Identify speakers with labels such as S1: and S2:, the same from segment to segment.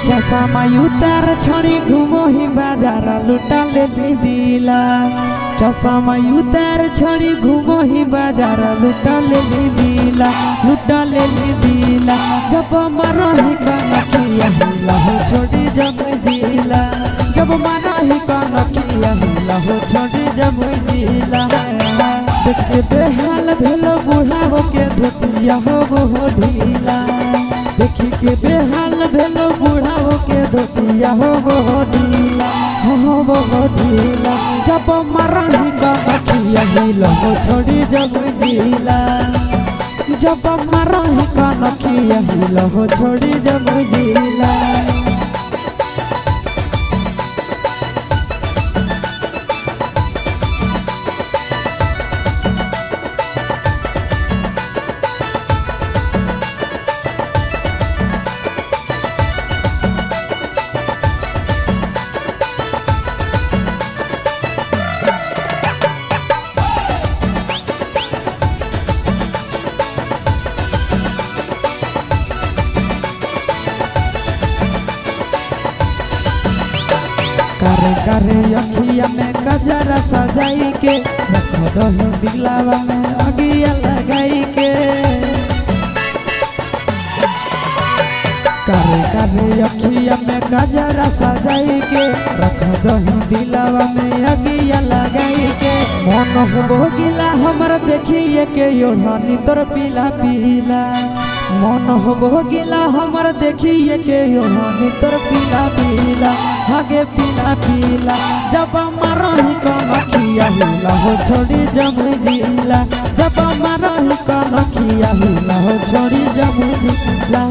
S1: चश्मा उतार छोड़ी घूमो ही बाजार लुटा ले दिला। चश्मा उतार छोड़ी घूमो ही बाजार लुटा ले दिला, लुटा ले दिला। जब मारो ही कनखिया हिला हो छोड़ी जब जिला, जब मारो ही कनखिया हिला हो छोड़ी जब जिला। देख के बेहाल भेलो बुढ़ाओ के धोतिया हो ढीला, देखी के बेहाल भेलो बुढ़ाओ के धोतिया हो ढीला, हो ढीला। जब मरही कनखिया हिला हो छोड़ी जब जिला, जब मरही कनखिया हिला हो छोड़ी जब जिला। करे करे अखिया में गजरा सजाई के, रख दही दिलावा में अगिया लगाई के। करे करे अखिया में गजरा सजाई के, रख दही दिलावा में अगिया लगाई के। मन हो गिला हमर देखिए के योढ़नी तोर पीला पीला, मन हो गिला हमर देखिए के योढ़नी तोर पीला पीला, आगे पीला पीला। जब मारही कनखिया हिला हो छोड़ी जब जिला, जब मारही कनखिया हिला हो छोड़ी जब जिला।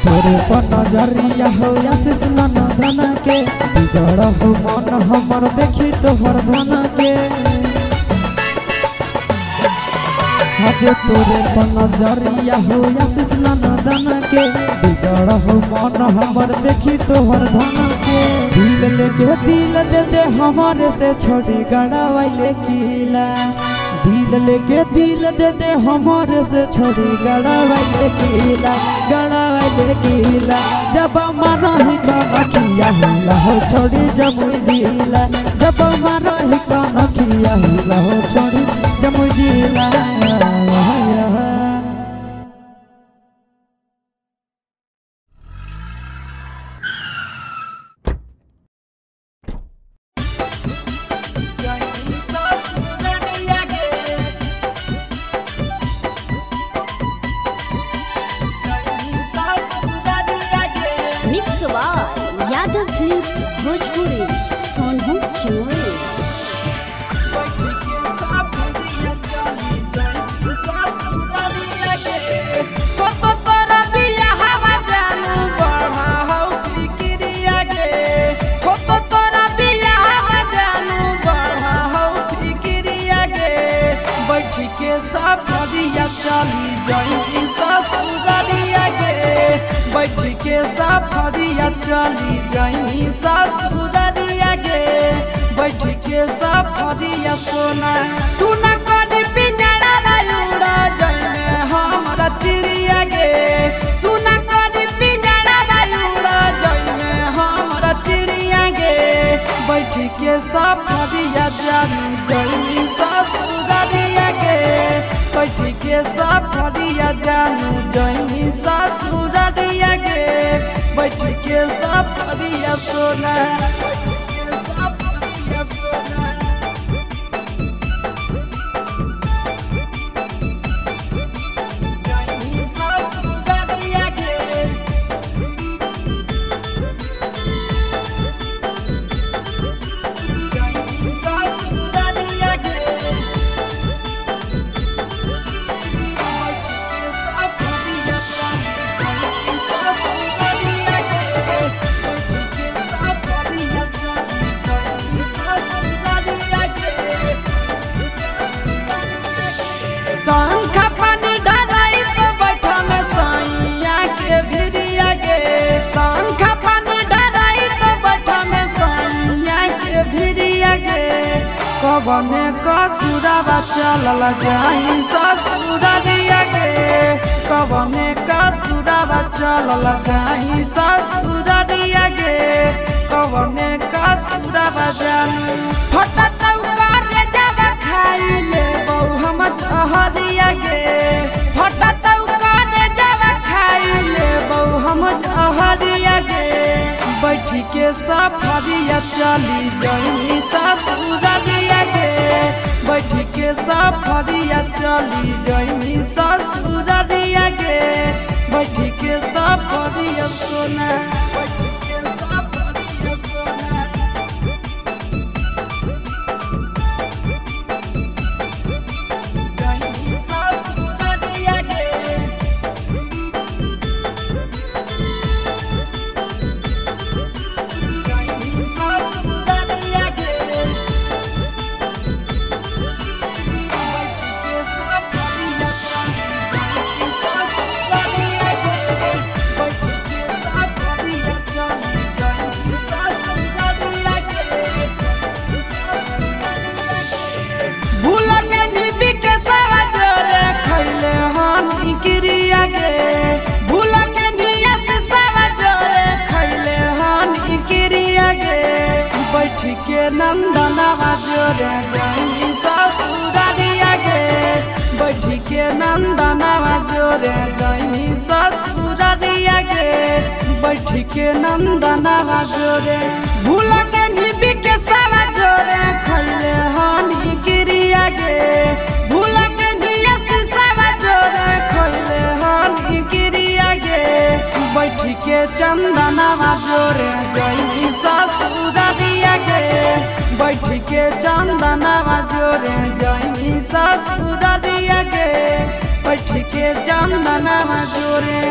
S1: तोरे पर नजरिया हो आशीष नंदन के, बिगड़ हो मन हमर देखी तोहर धन के। आगे तोरे पर नजरिया हो आशीष नंदन के, बिगड़ हो मन हमर देखी तोहर धन के। दिल लेके दिल दे दे हमारे से छोड़ी गड़ावाइले किला, दिल लेके दिल दे दे हमारे से छोड़ी गड़ावाइले किला, गड़ावाइले किला। जब मारही कनखिया हिला हो छोड़ी जब जिला, जब मारही कनखिया हिला हो छोड़ी जब जिला। सफरिया चली गई ससुररिया गे बैठ के सफरिया सोना सुना कर पिंजरा उड़ा जाइए हमारा चिड़िया गे सुना कर पिंजरा उड़ा जाइए हमारा चिड़िया गे बैठ के सफरिया चली गई ससुररिया गे बैठ के सफरिया जानू गई ससुररिया गे बैठ के सफरिया सोना कवने कसुरवा चलल जाई ससुररिया गे कवने कसुरवा चलल जाई ससुररिया गे कवने कसुरवा जानू फटत कर जब खाई ले बहु हम जहरिया गे फटत कर जब खाई ले बहु हम जहरिया गे बैठ के सफरिया चली गई ससुररिया गे बैठ के सफरिया चली गई ससुररिया गे बैठ के सफरिया सोना के नंदनवा जोरे गई ससुररिया गे बैठ के नंदनवा जोरे गई ससुररिया गे बैठ के नंदनवा जोरे भूल के निबी के सवा जोरे खैले हानि गिरिया गे भूल के निया से सवा जोरे खैले हानि गिरिया गे बैठ के चंदनवा जोरे गई ससुररिया गे बैठ के चंदनवा जोरे गई ससुररिया गे बैठ के चंदनवा जोरे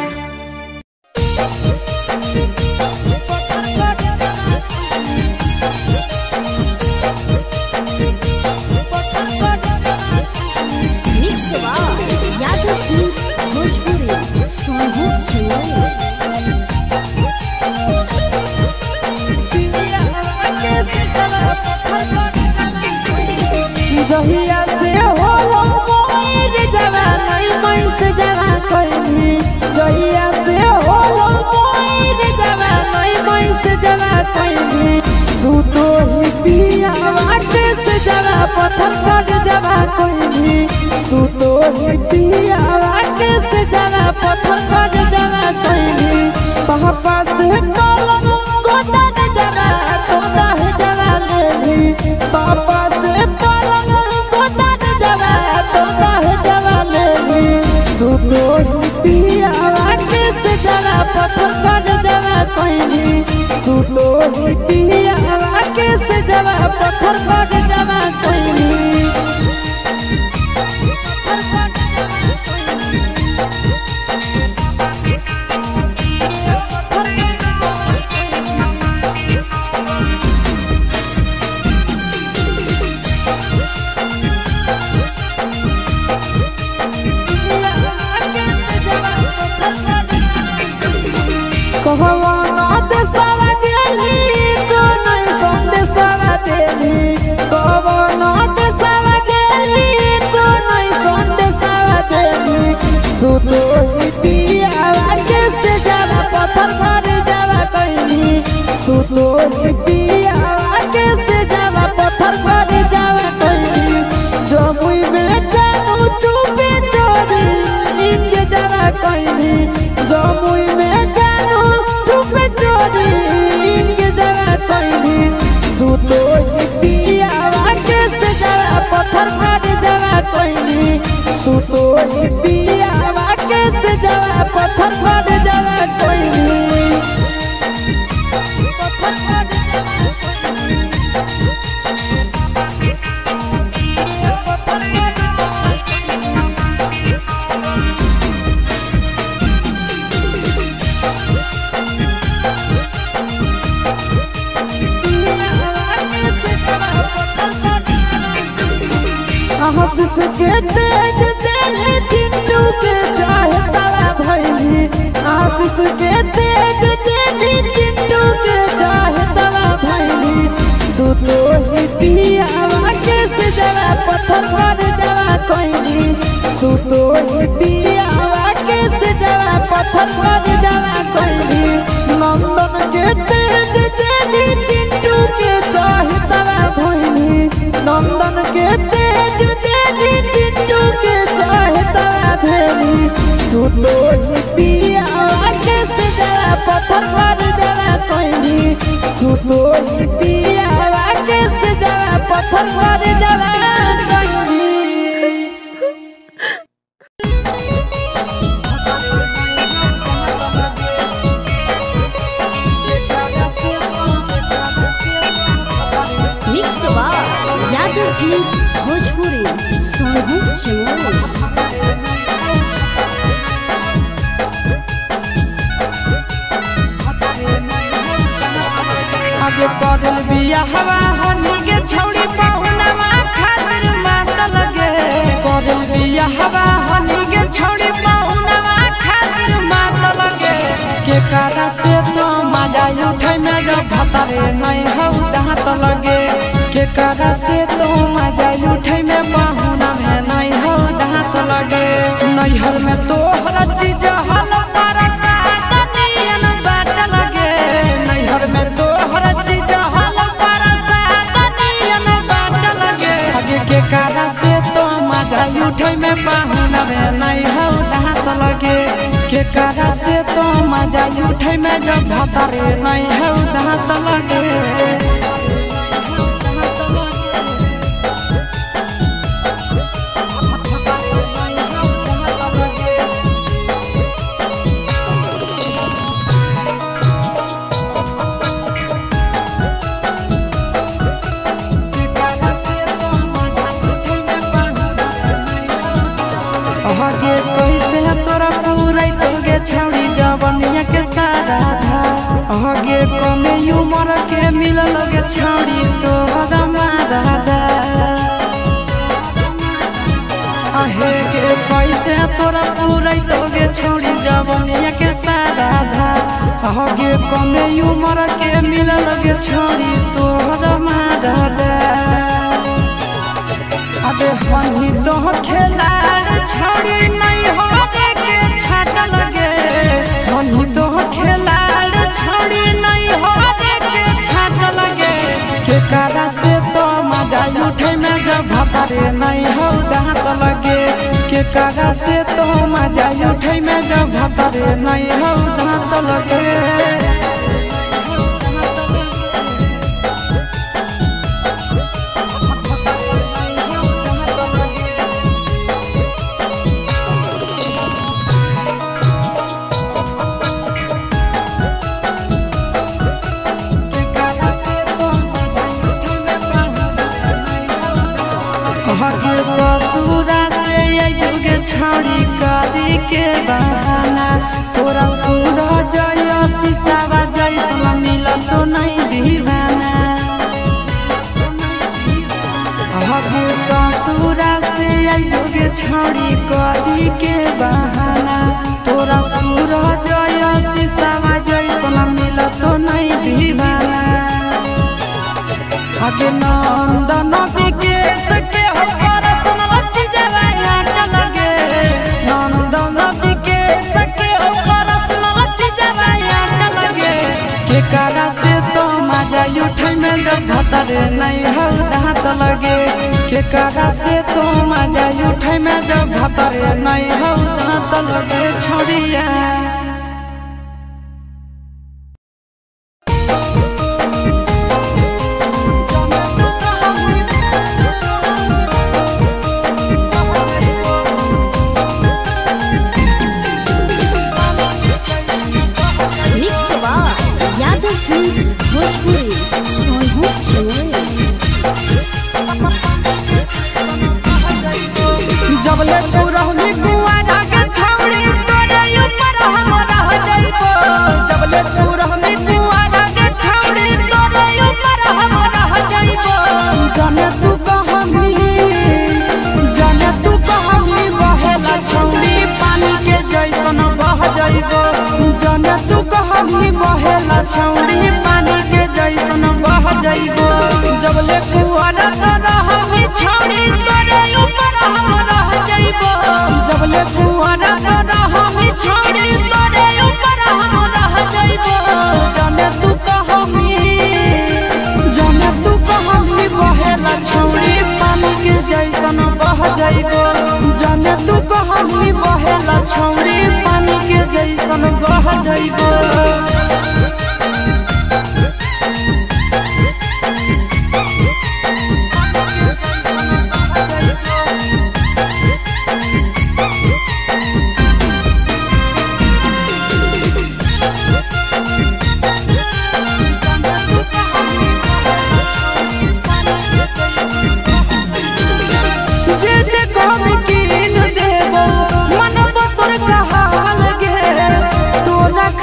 S1: जहिया से हो मोर जवानी मैं से जवा कोई जहिया से हो मोर जवानी मैं से जवा कोई सुतो ही पिया वाटे से जवा पत्थर पर जवा कोई सुतो ही पिया वाटे से जवा पत्थर पर जवा कोई पापा से कलम गोदन जवा तोदा है जवा ले पापा से कलम गोदन जवा तोदा है जवा ले सुतो ही पिया वाटे से जवा पत्थर पर जवा कोई सुतो ही पिया वाटे से जवा पत्थर पर जवा कोई कहवा सुतो पिया के से जावा पत्थर पर जावा कोई जमुई में जाऊं चुपे चोरी इनके जावा कोई जमुई में जाऊं चुपे चोरी इनके जावा कोई सुतो पिया के से जावा पत्थर पर जावा कोई सुतो पिया के से जावा पत्थर पर जावा कोई आशीष के तेज दिल चिंटू के चाहे ताला भैली आशीष के तेज दिल चिंटू के चाहे ताला भैली सुतो ही पिया के से जवा पत्थर पर जवा कोई सुतो ही पिया के से जवा पत्थर पर जवा कोई नंदन के तेज दिल चिंटू के चाहे ताला भैली नंदन के तेज चिंटू के चाहता भेली सुतो पिया के से जरा पत्थर पर जरा कोई सुतो पिया के से जरा पत्थर पर जरा कोई
S2: भोजपुरी सोनू चमोली
S1: आगे करल बिया हवा हनी के छौड़ी पहुनवा खातिर मात लगे करल बिया हवा हनी के छौड़ी पहुनवा खातिर मात लगे के कारा से तो मजा उठै में जब भतारे नहीं हौ दांत लगे के कारा से तो मजा उठै में पहुना में नहीं हौ दांत लगे नैहर में तो हर चीज हल पर सातनियन बाट लगे नैहर में तो हर चीज हल पर सातनियन बाट लगे आगे के कारा से तो मजा उठै में पहुना में नहीं हौ दांत लगे के कारा से तो मजा उठै में जब भतारे नहीं हौ दांत लगे आगे कैसे तोरा पूरा तोगे छौड़ी जवनिया के सारा धा आगे कमे उम्र के मिलल गे छौड़ी तो हदमा दादा आहे के कैसे तोरा पूरा तोगे छौड़ी जवनिया के सारा धा आगे कमे उम्र के मिलल गे छौड़ी तो हदमा दादा अबे हनी तो खेलाड़ छौड़ी नहीं होवे के छाट लगे हनी तो खेलाड़ छौड़ी नहीं होवे के छाट लगे के कारा से तो मजा उठे में जब भतारे नहीं हौ दांत लगे के कारा से तो मजा उठे में जब भतारे नहीं हौ दांत लगे ससुरा से युगे छौड़ी करी के बहाना तोरा सूरज शीशावा जैसन मिल तो नहीं दीवाना ससुरा से युगे छौड़ी करी के बहाना तोरा सूरज शीशावा जैसन मिल तो नहीं दीवाना आगे नंदन विकेश के कारा से तो के करा से तो मजा उठे में जब भतरे नहीं हो तो लगे छोड़िया जबले तू रहनी कुआरा के छौड़ी तोरे ऊपर हम रह जाइबो जबले तू रहनी कुआरा के छौड़ी तोरे ऊपर हम रह जाइबो जाने तू कहमी बहेला छौड़ी पानी के जैसन बह जाइबो जाने तू कहमी बहेला छौड़ी पानी के जैसन बह जाइबो जबले कुआरा रहनी छौड़ी तोरे ऊपर हम रह जाइबो जबले कुआरा रहनी छौड़ी तोरे ऊपर हम रह जाइबो जाने तू कहमी बहेला छौड़ी पानी के जैसन बह जाइबो जाने तू कहमी बहेला छौड़ी पानी के जैसन बह जाइबो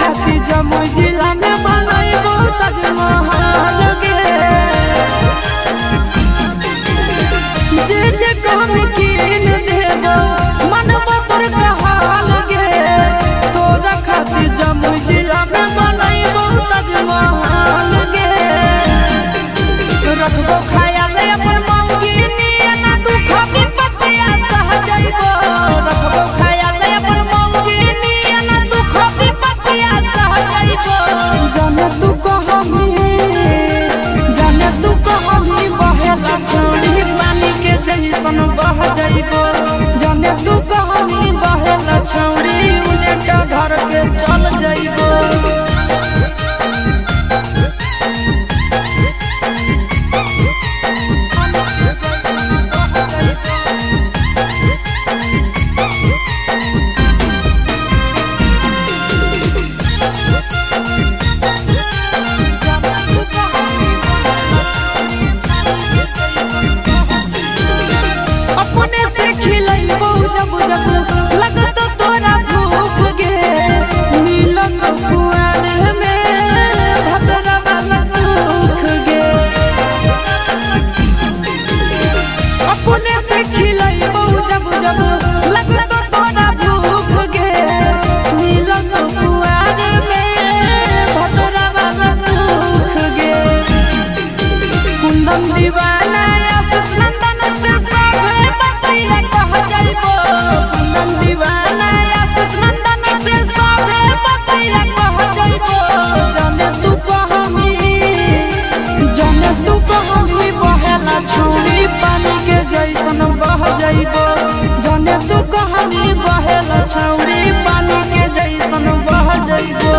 S1: जिला में बनैबो ताजमहल गे जे कहमी कीन देबो मनबो तोर कहल गे तोरा खातिर जमुई जिला में बनैबो ताजमहल गे रखबो ख्याल अपन मौगी नियना दुख विपत्तिया सह जाइबो रखबो ख्याल अपन मौगी नियना दुख विपत्तिया सह जाइबो जाने तू कहमी बहेला छौड़ी पानी के जैसन बह जाइबो जाने तू कहमी बहेला छौड़ी उन्हें का घर के चल जाइबो अपने से खिलैबो जब जब लगतो तोरा भूख गे मिलन कुआर में भतरा वाला सुख गे अपने से खिलैबो जब जब लगतो तोरा भूख गे मिलन कुआर में भतरा वाला सुख गे कुंदन दीवाना आशीष नंदन से कह जाइबो कुंदन दीवाना आशीष नंदन से सबे बतैया कह जाइबो जाने तू कहमी बहेला छौड़ी पानी के जैसन बह जाइबो जाने तू कहमी बहेला छौड़ी पानी के जैसन बह जाइबो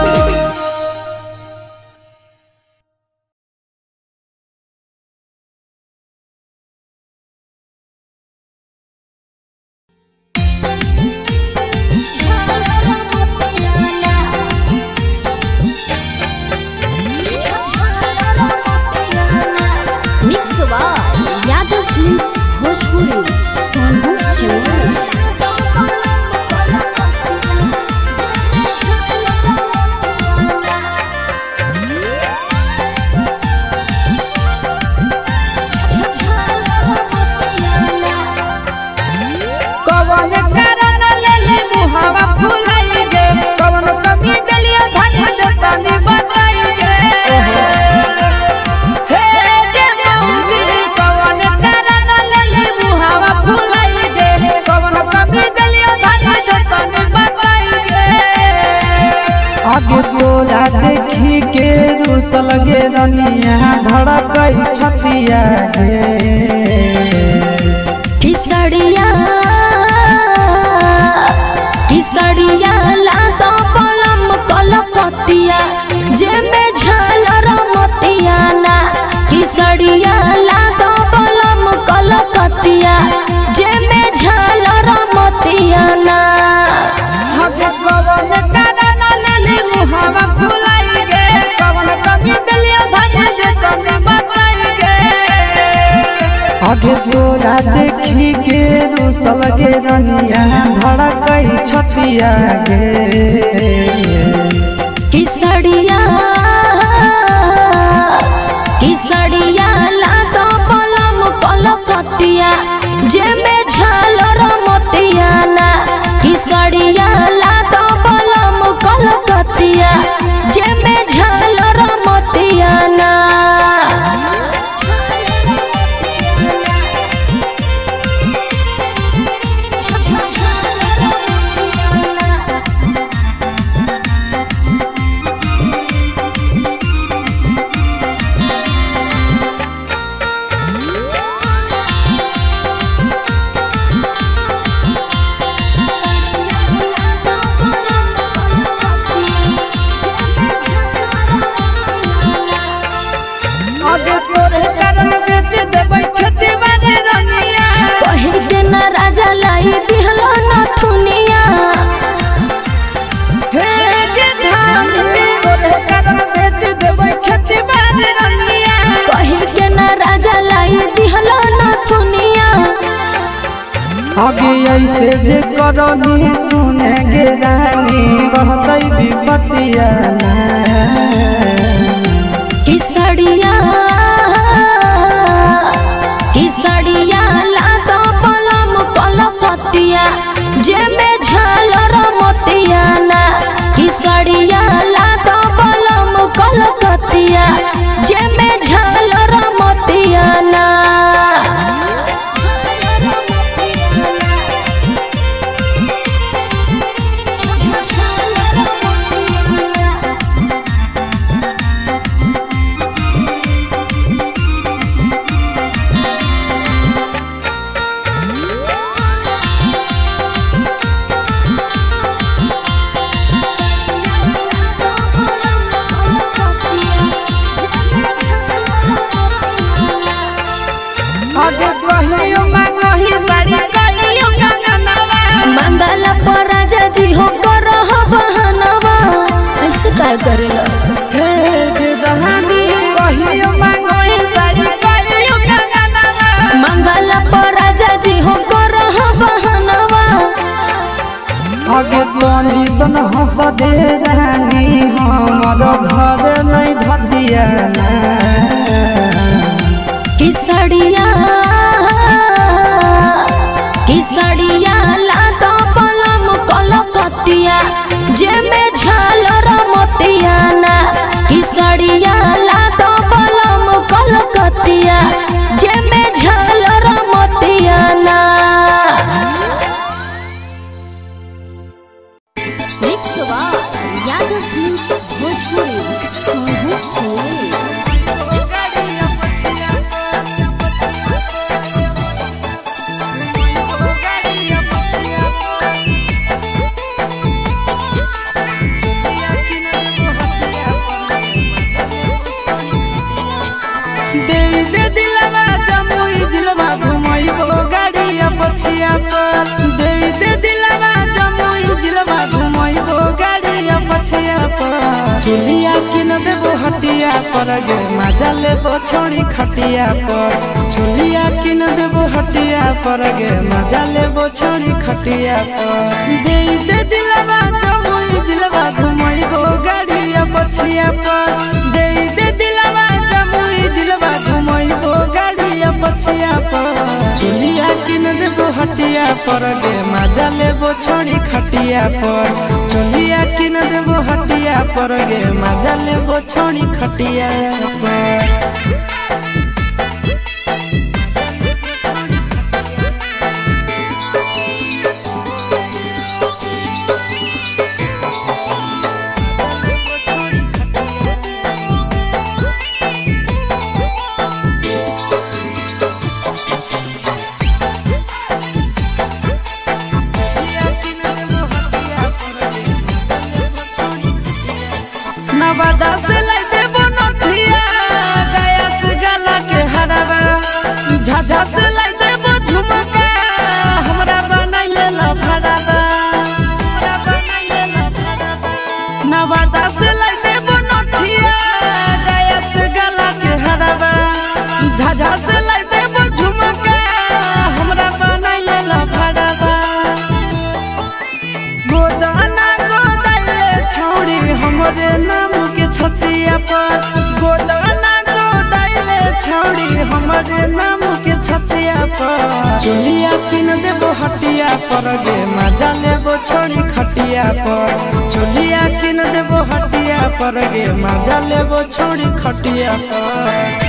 S3: लगे रनिया धड़कई छतिया गे
S1: देखी के रूसल गे रनिया धड़कई छतिया गे
S2: किसड़िया लादो पलम पलकतिया जेमे झालर मोतिया ना किसड़िया लादो पलम पलकतिया जेमे झालर मोतिया ना
S1: आगे ऐसे जे करनी सुने गे रानी बहतई विपतिया
S2: किसड़िया लादो पलम पलकतिया जेमे झालर मोतिया ना किसड़िया लादो पलम पलकतिया जेमे झालर मोतिया ना मंगला पर राजा जी हो कर बहनवा ऐसे काय करेला
S1: हे गे दहानी कहियो मांगई साड़ी कहियो गंगनवा
S2: मंगला पर राजा जी हो कर बहनवा
S1: आगे कंडीशन हंस दे रानी हमर घर नहीं धदिया
S2: किसड़िया लादो पलम पलकतिया जेमे झालर मोतिया ना किसड़िया लादो पलम पलकतिया जेमे झालर मोतिया ना
S1: चुलिया किन देबो हटिया पर गे मजा लेबो छोड़ी खटिया पर चुलिया किन देबो हटिया पर गे मजा लेबो छोड़ी खटिया पर दे दिलवा जमुई जिलवा घुमैबो गाड़िया पछिया पर दे दिलवा जमुई जिलवा घुमैबो गाड़िया पछिया पर चुलिया किन देबो हटिया पर गे मजा लेबो छोड़ी खटिया पर चुलिया किन देबो हटिया पर गे मजा लेबो छोड़ी खटिया पर नवादा से लाई देबो नथिया गया से छतिया पर गोदाना गोदाइले छौड़ी हमारे नाम के छतिया पर चुलिया किन देबो हटिया पर गे मजा लेबो छोड़ी खटिया पर चुलिया किन देबो हटिया पर गे मजा लेबो छोड़ी खटिया पर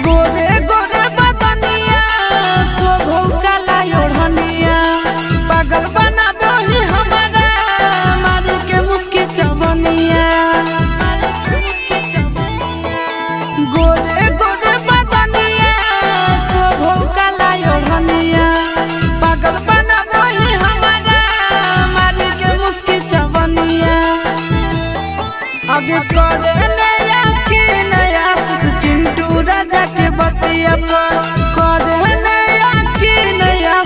S1: गोरे गोरे बदनिया शोभो काला ओढ़निया पागल बना दही हमारा मारी के मुस्की चवनिया गोरे गोरे बदनिया शोभो काला ओढ़निया पागल बना दही हमारा मारी के मुस्की चवनिया आगे करे नया के नया चिंटू राजा के बतिया पर करे नया के नया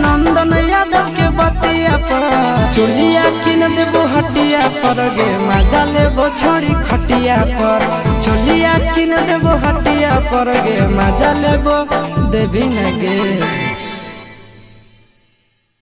S1: नंदन यादव के बतिया पर चुलिया किन देबो हटिया पर गे मजा लेबो छोड़ी खटिया पर चुलिया किन देबो हटिया पर गे मजा लेबो देवी न गे।